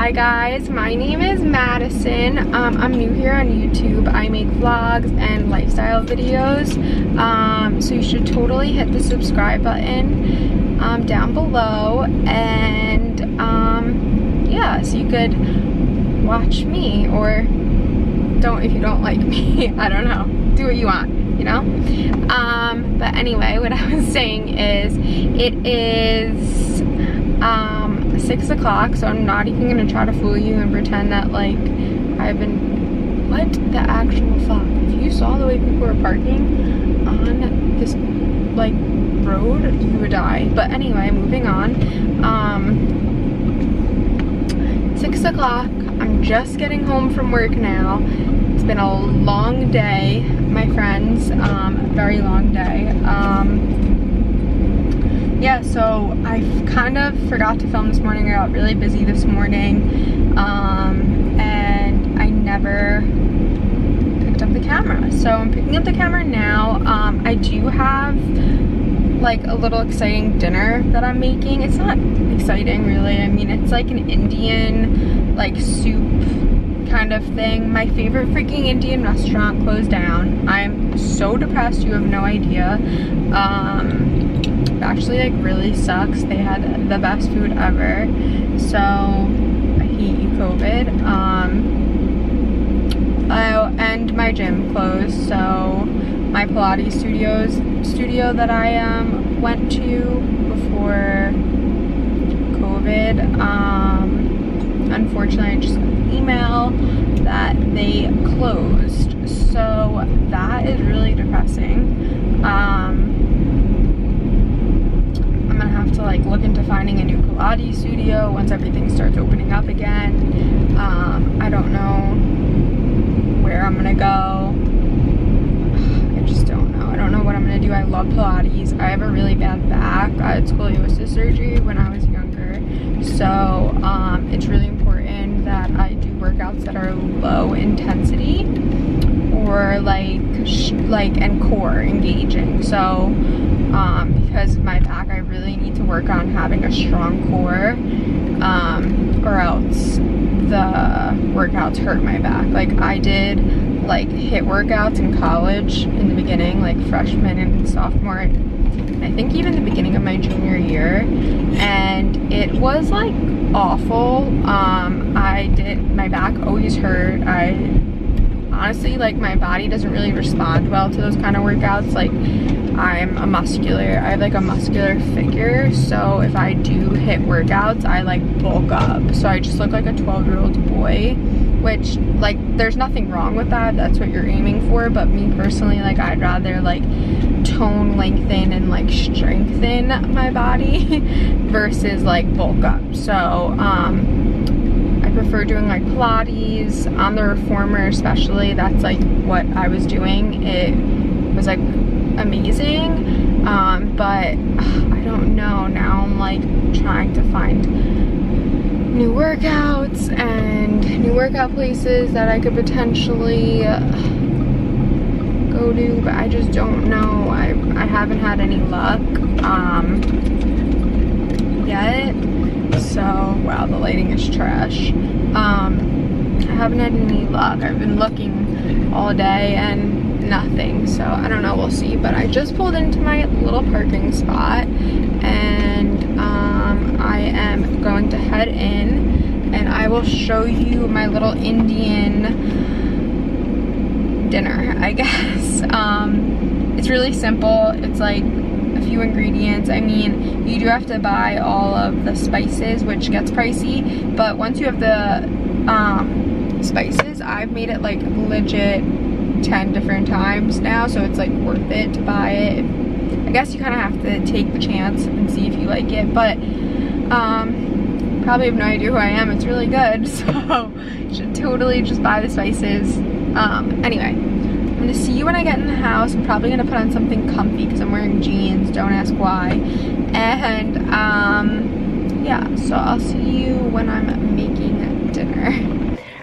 Hi guys, my name is Madison. I'm new here on YouTube. I make vlogs and lifestyle videos. So you should totally hit the subscribe button down below, and yeah, so you could watch me, or don't if you don't like me. I don't know. Do what you want, you know? But anyway, what I was saying is it is 6 o'clock, so I'm not even gonna try to fool you and pretend that like I've been, what the actual fuck? If you saw the way people were parking on this like road, you would die. But anyway, moving on. 6 o'clock, I'm just getting home from work now. It's been a long day, my friends, very long day. Yeah, so I kind of forgot to film this morning. I got really busy this morning, and I never picked up the camera. So I'm picking up the camera now. I do have like a little exciting dinner that I'm making. It's not exciting really. I mean, it's like an Indian like soup kind of thing. My favorite freaking Indian restaurant closed down. I'm so depressed, you have no idea. Actually like really sucks. They had the best food ever, so I hate you, COVID. And my gym closed, so my Pilates studio that I went to before COVID, unfortunately I just got an email that they closed, so that is really depressing. I'm gonna have to like look into finding a new Pilates studio once everything starts opening up again. I don't know where I'm gonna go. I just don't know. I don't know what I'm gonna do. I love Pilates. I have a really bad back. I had scoliosis surgery when I was younger, so it's really important that I do workouts that are low intensity or like and core engaging. So because of my back, I really need to work on having a strong core, or else the workouts hurt my back. Like I did like HIIT workouts in college in the beginning, like freshman and sophomore, I think even the beginning of my junior year, and it was like awful. My back always hurt. Honestly, like my body doesn't really respond well to those kind of workouts. Like I have like a muscular figure, so if I do HIIT workouts, I like bulk up, so I just look like a 12-year-old boy, which like there's nothing wrong with that. That's what you're aiming for, but me personally, like I'd rather like tone, lengthen, and like strengthen my body versus like bulk up. So I prefer doing like Pilates on the reformer, especially. That's like what I was doing. It was like amazing, but I don't know, now I'm like trying to find new workouts and new workout places that I could potentially go to, but I just don't know. I haven't had any luck yet. So wow, the lighting is trash. I haven't had any luck. I've been looking all day and nothing, so I don't know, we'll see. But I just pulled into my little parking spot, and I am going to head in, and I will show you my little Indian dinner, I guess. It's really simple. It's like a few ingredients. I mean, you do have to buy all of the spices, which gets pricey, but once you have the spices, I've made it like legit 10 different times now, so it's like worth it to buy it. I guess you kind of have to take the chance and see if you like it, but probably have no idea who I am. It's really good, so you should totally just buy the spices. Anyway, I'm gonna see you when I get in the house. I'm probably gonna put on something comfy because I'm wearing jeans, don't ask why. And yeah, so I'll see you when I'm making dinner.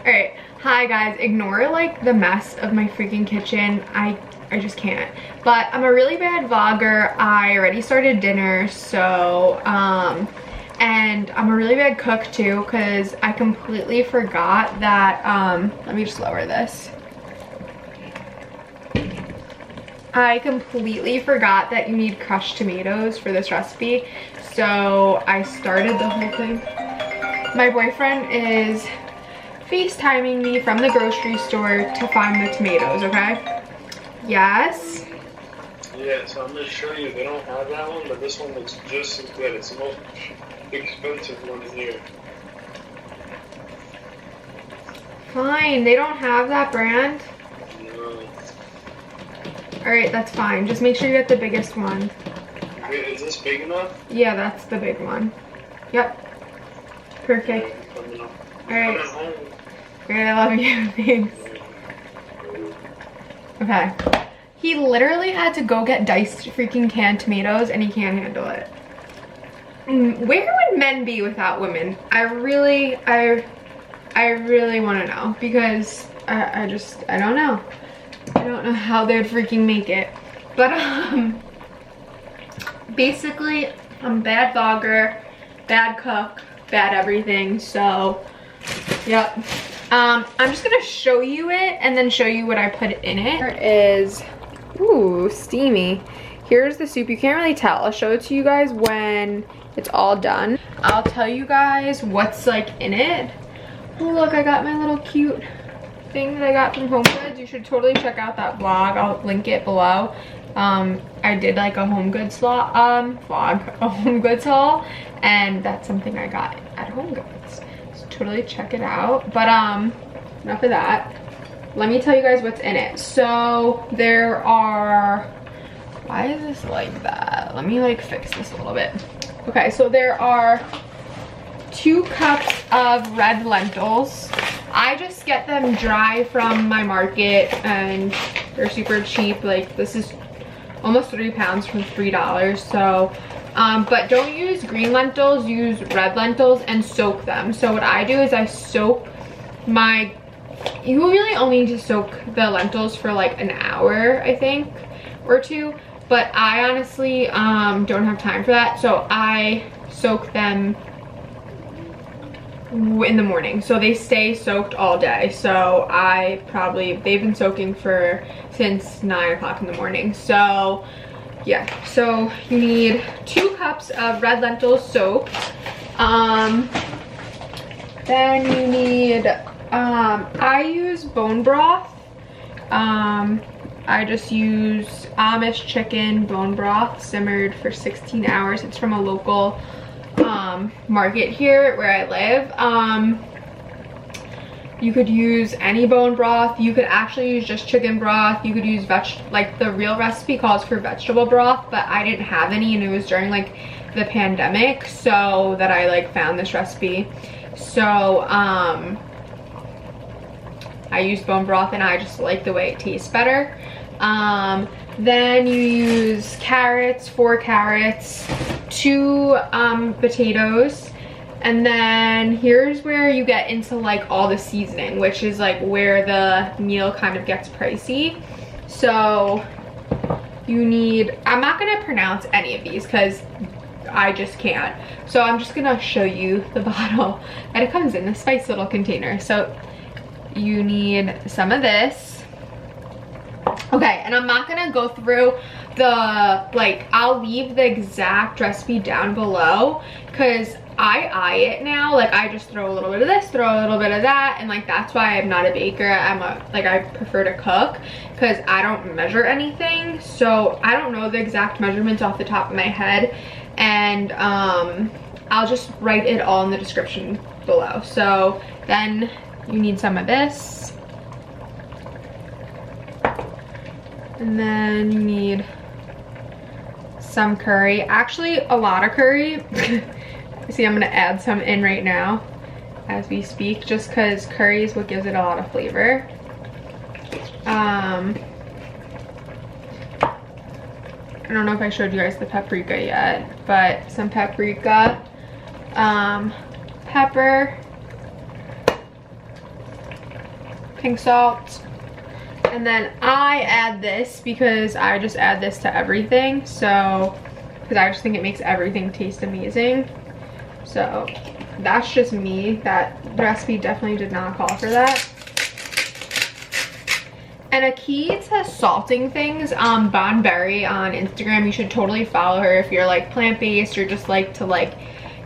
All right, hi guys, ignore like the mess of my freaking kitchen. I just can't. But I'm a really bad vlogger. I already started dinner, so and And I'm a really bad cook too, because I completely forgot that, let me just lower this. I completely forgot that you need crushed tomatoes for this recipe. So I started the whole thing. My boyfriend is FaceTiming me from the grocery store to find the tomatoes, okay? Yes. Yeah, so I'm gonna show you. They don't have that one, but this one looks just as good. It's the most expensive one here. Fine, they don't have that brand? No. Alright, that's fine. Just make sure you get the biggest one. Wait, is this big enough? Yeah, that's the big one. Yep. Perfect. Alright. Great, I love you. Thanks. Okay. He literally had to go get diced freaking canned tomatoes and he can't handle it. Where would men be without women? I really want to know, because I don't know. I don't know how they'd freaking make it. But basically, I'm a bad vlogger, bad cook, bad everything. So, yep. I'm just gonna show you it and then show you what I put in it. Here is, ooh, steamy. Here's the soup. You can't really tell. I'll show it to you guys when it's all done. I'll tell you guys what's like in it. Oh, look, I got my little cute thing that I got from HomeGoods. You should totally check out that vlog. I'll link it below. I did like a HomeGoods vlog, a HomeGoods haul, and that's something I got at HomeGoods. So totally check it out. But enough of that. Let me tell you guys what's in it. So there are, why is this like that? Let me like fix this a little bit. Okay, so there are 2 cups of red lentils. I just get them dry from my market and they're super cheap. Like, this is almost 3 pounds for $3. So, but don't use green lentils, use red lentils and soak them. So what I do is I soak my, you really only need to soak the lentils for like an hour, I think, or 2. But I honestly don't have time for that. So I soak them in the morning, so they stay soaked all day. So they've been soaking since 9 o'clock in the morning. So yeah, so you need 2 cups of red lentils soaked. Then you need, I use bone broth. I just use Amish chicken bone broth simmered for 16 hours. It's from a local market here where I live. You could use any bone broth. You could actually use just chicken broth. You could use like the real recipe calls for vegetable broth, but I didn't have any, and it was during like the pandemic, so that I like found this recipe. So I use bone broth and I just like the way it tastes better. Then you use carrots, 4 carrots, 2 potatoes, and then here's where you get into like all the seasoning, which is like where the meal kind of gets pricey. So you need, I'm not gonna pronounce any of these because I just can't. So I'm just gonna show you the bottle that it comes in, this nice little container. So you need some of this. Okay, and I'm not gonna go through the, like, I'll leave the exact recipe down below because I eye it now. Like, I just throw a little bit of this, throw a little bit of that, and like that's why I'm not a baker. I prefer to cook because I don't measure anything. So I don't know the exact measurements off the top of my head, and I'll just write it all in the description below. So then you need some of this. And then you need some curry, actually a lot of curry. See, I'm gonna add some in right now as we speak, just because curry is what gives it a lot of flavor. I don't know if I showed you guys the paprika yet, but some paprika, pepper, pink salt. And then I add this because I just add this to everything. So, because I just think it makes everything taste amazing. So that's just me. That recipe definitely did not call for that. And a key to salting things, Bon Berry on Instagram, you should totally follow her if you're like plant-based or just like to like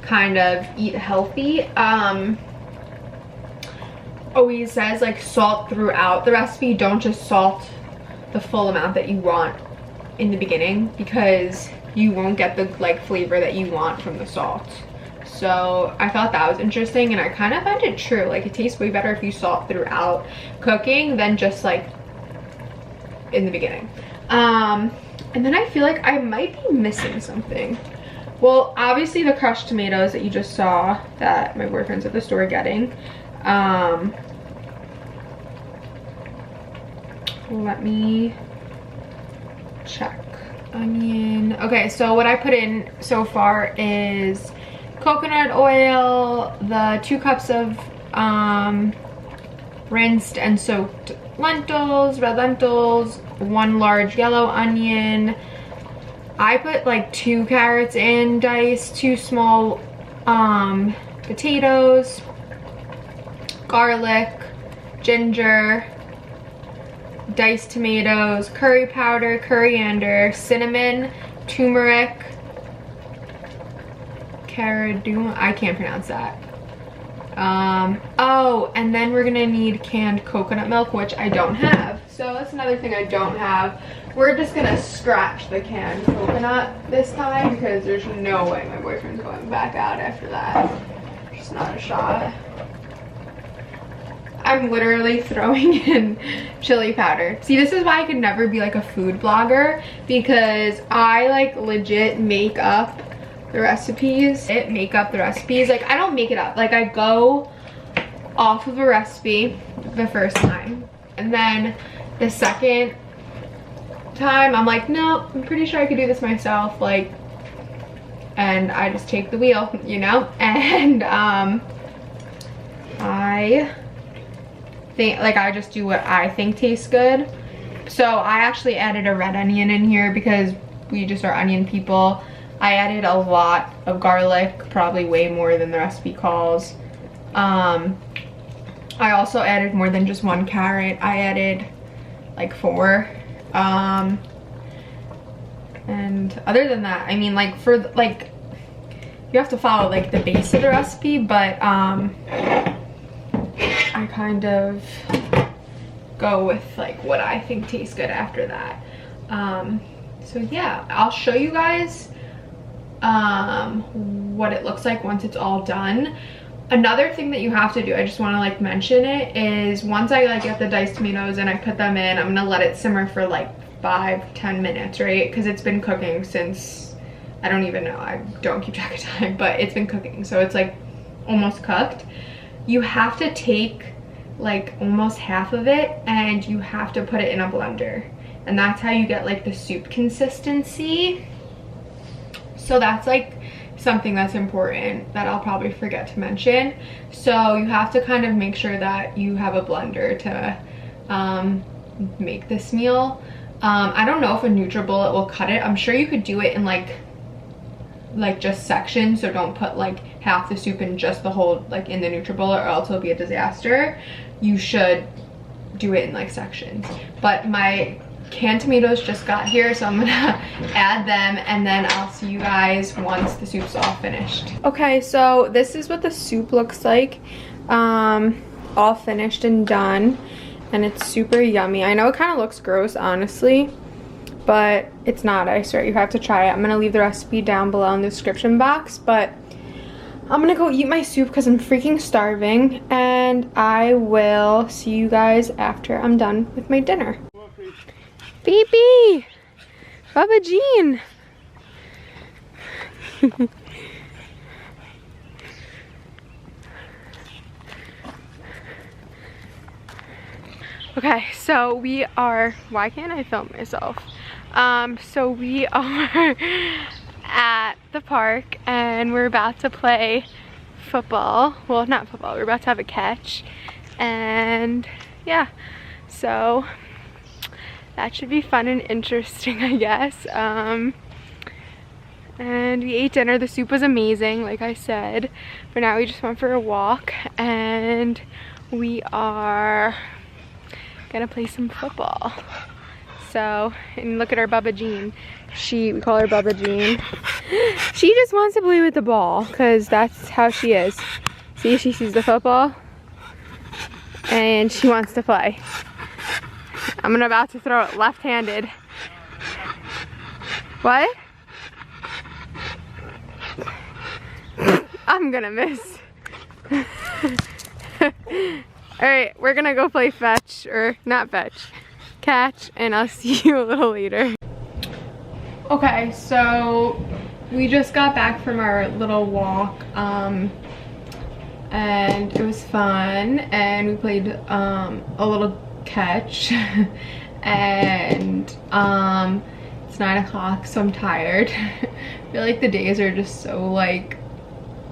kind of eat healthy. Always says like salt throughout the recipe. Don't just salt the full amount that you want in the beginning, because you won't get the like flavor that you want from the salt. So I thought that was interesting, and I kind of find it true. Like, it tastes way better if you salt throughout cooking than just like in the beginning. And then I feel like I might be missing something. Well, obviously the crushed tomatoes that you just saw that my boyfriend's at the store getting. Let me check. Onion. Okay, so what I put in so far is coconut oil, the 2 cups of rinsed and soaked lentils, red lentils, 1 large yellow onion. I put like 2 carrots in diced, 2 small potatoes, garlic, ginger, diced tomatoes, curry powder, coriander, cinnamon, turmeric, cardamom, I can't pronounce that. Oh, and then we're gonna need canned coconut milk, which I don't have. So that's another thing I don't have. We're just gonna scratch the canned coconut this time, because there's no way my boyfriend's going back out after that. Just not a shot. I'm literally throwing in chili powder. See, this is why I could never be like a food blogger, because I like legit make up the recipes. Like, I don't make it up. Like, I go off of a recipe the first time, and then the second time I'm like, no, I'm pretty sure I could do this myself. Like, and I just take the wheel, you know? And I think, like, I just do what I think tastes good. So I actually added a red onion in here because we just are onion people. I added a lot of garlic, probably way more than the recipe calls. I also added more than just 1 carrot. I added like 4. And other than that, I mean, like, for like, you have to follow like the base of the recipe, but I kind of go with like what I think tastes good after that. So yeah, I'll show you guys what it looks like once it's all done. Another thing that you have to do, I just want to like mention it, is once I like get the diced tomatoes and I put them in, I'm gonna let it simmer for like 5-10 minutes, right? Because it's been cooking since, I don't even know, I don't keep track of time, but it's been cooking, so it's like almost cooked. You have to take like almost half of it and you have to put it in a blender, and that's how you get like the soup consistency. So that's like something that's important that I'll probably forget to mention. So you have to kind of make sure that you have a blender to make this meal. I don't know if a NutriBullet will cut it. I'm sure you could do it in like just sections, so don't put like half the soup in just the whole like in the NutriBullet, or else it'll be a disaster. You should do it in like sections. But my canned tomatoes just got here, so I'm gonna add them, and then I'll see you guys once the soup's all finished. Okay, so this is what the soup looks like, all finished and done, and it's super yummy. I know it kind of looks gross, honestly, but it's not. I swear, you have to try it. I'm gonna leave the recipe down below in the description box, but I'm gonna go eat my soup because I'm freaking starving, and I will see you guys after I'm done with my dinner. Baby! Baba Jean! Okay, so we are, why can't I film myself? So we are at the park and we're about to play football. Well, not football, we're about to have a catch. And yeah, so that should be fun and interesting, I guess. And we ate dinner. The soup was amazing, like I said. But now we just went for a walk and we are gonna play some football. So, and look at our Bubba Jean. We call her Bubba Jean. She just wants to play with the ball because that's how she is. See, she sees the football and she wants to play. I'm about to throw it left-handed. What? I'm gonna miss. Alright, we're gonna go play fetch, or not fetch, catch, and I'll see you a little later. Okay, so we just got back from our little walk, and it was fun, and we played a little catch, and it's 9 o'clock, so I'm tired. I feel like the days are just so like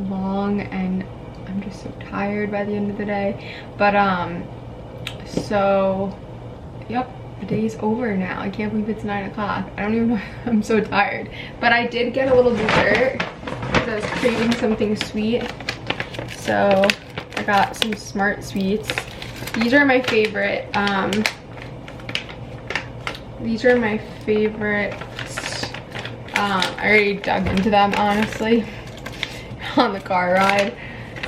long and I'm just so tired by the end of the day. But so yep, the day's over now. I can't believe it's 9 o'clock. I don't even know, I'm so tired. But I did get a little dessert because I was craving something sweet. So I got some Smart Sweets. These are my favorite. These are my favorites. I already dug into them, honestly, on the car ride.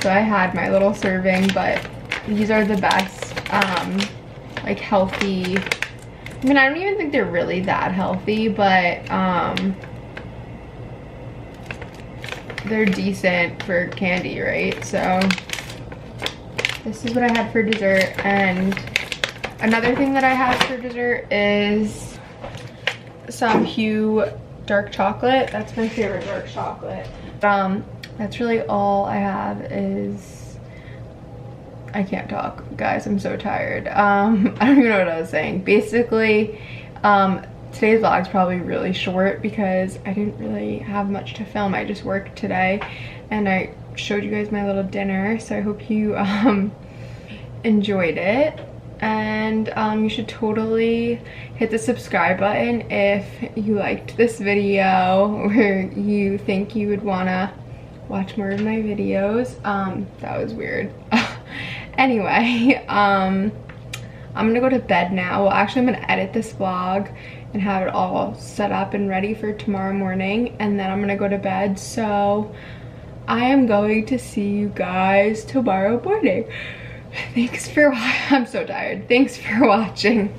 So I had my little serving, but these are the best, like healthy. I mean, I don't even think they're really that healthy, but they're decent for candy, right? So this is what I had for dessert. And another thing that I had for dessert is some Hue dark chocolate. That's my favorite dark chocolate. That's really all I have is, I can't talk, guys, I'm so tired. I don't even know what I was saying. Basically, today's vlog's probably really short because I didn't really have much to film. I just worked today and I showed you guys my little dinner, so I hope you enjoyed it. And you should totally hit the subscribe button if you liked this video or you think you would wanna watch more of my videos. That was weird. Anyway, I'm gonna go to bed now. Well, actually I'm gonna edit this vlog and have it all set up and ready for tomorrow morning, and then I'm gonna go to bed. So I am going to see you guys tomorrow morning. Thanks for I'm so tired. Thanks for watching.